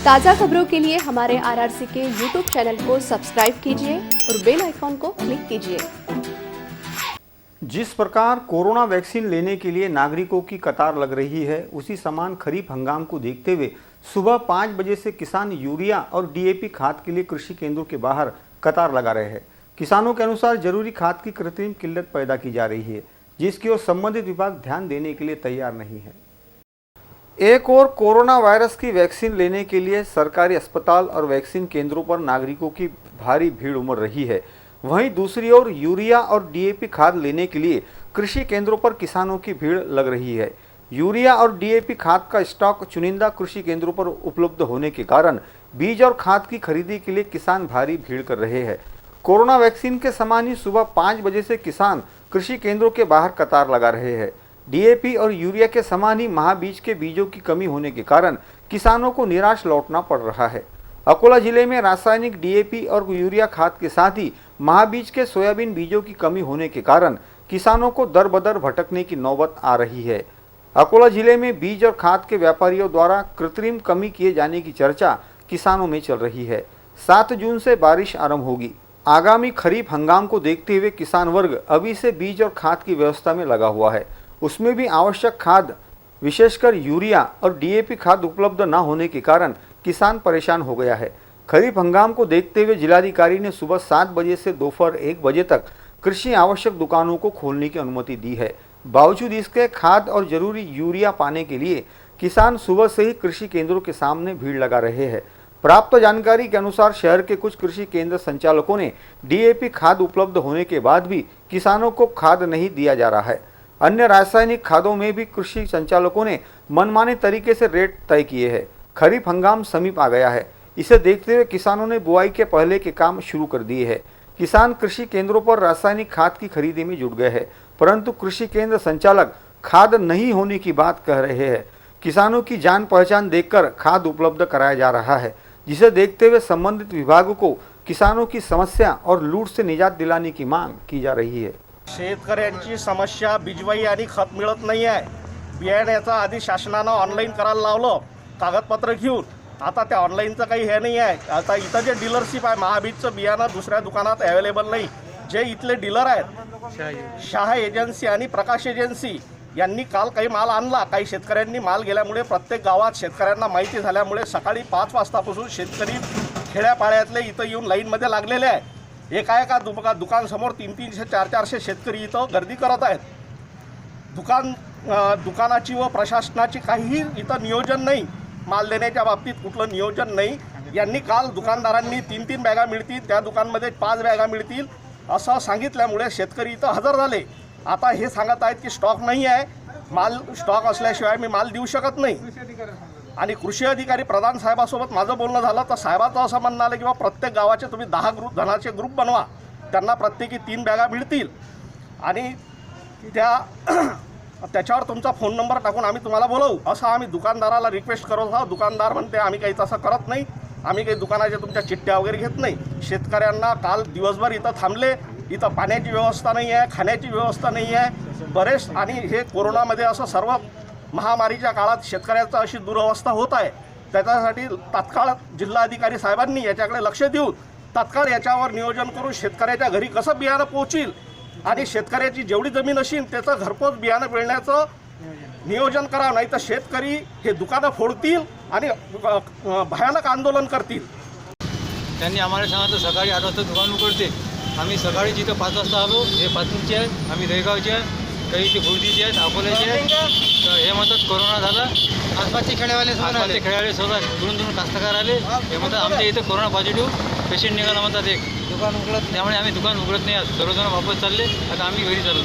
ताज़ा खबरों के लिए हमारे आरआरसी के यूट्यूब चैनल को सब्सक्राइब कीजिए और बेल आइकॉन को क्लिक कीजिए। जिस प्रकार कोरोना वैक्सीन लेने के लिए नागरिकों की कतार लग रही है, उसी समान खरीफ हंगाम को देखते हुए सुबह 5 बजे से किसान यूरिया और डीएपी खाद के लिए कृषि केंद्रों के बाहर कतार लगा रहे हैं। किसानों के अनुसार जरूरी खाद की कृत्रिम किल्लत पैदा की जा रही है, जिसकी ओर संबंधित विभाग ध्यान देने के लिए तैयार नहीं है। एक और कोरोना वायरस की वैक्सीन लेने के लिए सरकारी अस्पताल और वैक्सीन केंद्रों पर नागरिकों की भारी भीड़ उमड़ रही है। वहीं दूसरी ओर यूरिया और डीएपी खाद लेने के लिए कृषि केंद्रों पर किसानों की भीड़ लग रही है। यूरिया और डीएपी खाद का स्टॉक चुनिंदा कृषि केंद्रों पर उपलब्ध होने के कारण बीज और खाद की खरीदी के लिए किसान भारी भीड़ कर रहे हैं। कोरोना वैक्सीन के समान ही सुबह 5 बजे से किसान कृषि केंद्रों के बाहर कतार लगा रहे हैं। डीएपी और यूरिया के समान ही महाबीज के बीजों की कमी होने के कारण किसानों को निराश लौटना पड़ रहा है। अकोला जिले में रासायनिक डीएपी और यूरिया खाद के साथ ही महाबीज के सोयाबीन बीजों की कमी होने के कारण किसानों को दर बदर भटकने की नौबत आ रही है। अकोला जिले में बीज और खाद के व्यापारियों द्वारा कृत्रिम कमी किए जाने की चर्चा किसानों में चल रही है। 7 जून से बारिश आरंभ होगी। आगामी खरीफ हंगाम को देखते हुए किसान वर्ग अभी से बीज और खाद की व्यवस्था में लगा हुआ है। उसमें भी आवश्यक खाद विशेषकर यूरिया और डीएपी खाद उपलब्ध न होने के कारण किसान परेशान हो गया है। खरीफ हंगाम को देखते हुए जिलाधिकारी ने सुबह 7 बजे से दोपहर 1 बजे तक कृषि आवश्यक दुकानों को खोलने की अनुमति दी है। बावजूद इसके खाद और जरूरी यूरिया पाने के लिए किसान सुबह से ही कृषि केंद्रों के सामने भीड़ लगा रहे हैं। प्राप्त जानकारी के अनुसार शहर के कुछ कृषि केंद्र संचालकों ने डीएपी खाद उपलब्ध होने के बाद भी किसानों को खाद नहीं दिया जा रहा है। अन्य रासायनिक खादों में भी कृषि संचालकों ने मनमाने तरीके से रेट तय किए हैं। खरीफ हंगाम समीप आ गया है। इसे देखते हुए किसानों ने बुआई के पहले के काम शुरू कर दिए हैं। किसान कृषि केंद्रों पर रासायनिक खाद की खरीदी में जुट गए हैं, परंतु कृषि केंद्र संचालक खाद नहीं होने की बात कह रहे हैं। किसानों की जान पहचान देखकर खाद उपलब्ध कराया जा रहा है, जिसे देखते हुए संबंधित विभागों को किसानों की समस्या और लूट से निजात दिलाने की मांग की जा रही है। शेतकऱ्यांची समस्या बिजवाई आणि खत मिळत नाही आहे। बियाण्याचा आधी शासनानं ऑनलाईन करायला लावलं कागदपत्र घेऊन, आता त्या ऑनलाईनचं काही हे नाही आहे। आता इथं जे डीलरशिप आहे महाबीजचं बियाणं दुसऱ्या दुकानात अवेलेबल नाही। जे इथले डीलर आहेत शाह एजन्सी आणि प्रकाश एजन्सी यांनी काल काही माल आणला। काही शेतकऱ्यांनी माल गेल्यामुळे प्रत्येक गावात शेतकऱ्यांना माहिती झाल्यामुळे सकाळी 5 वाजतापासून शेतकरी खेड्यापाड्यातले इथं येऊन लाईनमध्ये लागलेले आहे। एका दुकान समोर 300 400 शेतकरी इथं गर्दी करत आहेत। दुकानाची व प्रशासनाची काहीही इथं नियोजन नाही। माल देण्याच्या बाबतीत कुठलं नियोजन नाही। यांनी काल दुकानदारांनी 3 बॅगा मिळतील, त्या दुकानमध्ये 5 बॅगा मिळतील असं सांगितल्यामुळे शेतकरी इथं हजर झाले। आता हे सांगत आहेत की स्टॉक नाही आहे, माल स्टॉक असल्याशिवाय मी माल देऊ शकत नाही। आणि कृषी अधिकारी प्रधान साहेबासोबत माझं बोलणं झालं तर साहेबाचं असं म्हणणं आलं की प्रत्येक गावाचे तुम्ही 10 जणांचे ग्रुप बनवा, त्यांना प्रत्येकी 3 बॅगा मिळतील आणि त्याच्यावर तुमचा फोन नंबर टाकून आम्ही तुम्हाला बोलवू असं आम्ही दुकानदाराला रिक्वेस्ट करत आहोत। दुकानदार म्हणते आम्ही काही तसं करत नाही, आम्ही काही दुकानाच्या तुमच्या चिठ्ठ्या वगैरे घेत नाही। शेतकऱ्यांना काल दिवसभर इथं थांबले। इथं पाण्याची व्यवस्था नाही आहे, खाण्याची व्यवस्था नाही आहे बरेच। आणि हे कोरोनामध्ये असं सर्व महामारीच्या काळात शेतकऱ्याचा अशी दुरवस्था होत आहे। त्याच्यासाठी तात्काळ जिल्हाधिकारी साहेबांनी याच्याकडे लक्ष देऊन तात्काळ याच्यावर नियोजन करून शेतकऱ्याच्या घरी कसं बियाणं पोहोचेल आणि शेतकऱ्याची जेवढी जमीन असेल त्याचं घरपोच बियाणं मिळण्याचं नियोजन करावं, नाही तर शेतकरी हे दुकानं फोडतील आणि भयानक आंदोलन करतील। त्यांनी आम्हाला सांगितलं सकाळी 8 वाजता दुकान उघडते। आम्ही सकाळी जिथं 5 वाजता आलो, हे पातूरचे आहेत, आम्ही दहेगावचे आहेत, काही ते खुर्दीचे आहेत, अकोल्याचे आहेत। तर हे म्हणतात कोरोना झाला, आसपासचे खेड्यावाले स्वतः दुरून कास्तकार आले। हे म्हणतात आमच्या इथं कोरोना पॉझिटिव्ह पेशंट निघाला म्हणतात एक दुकान उघडत, त्यामुळे आम्ही दुकान उघडत नाही। सर्वजण वापस चालले, आता आम्ही घरी चाललो।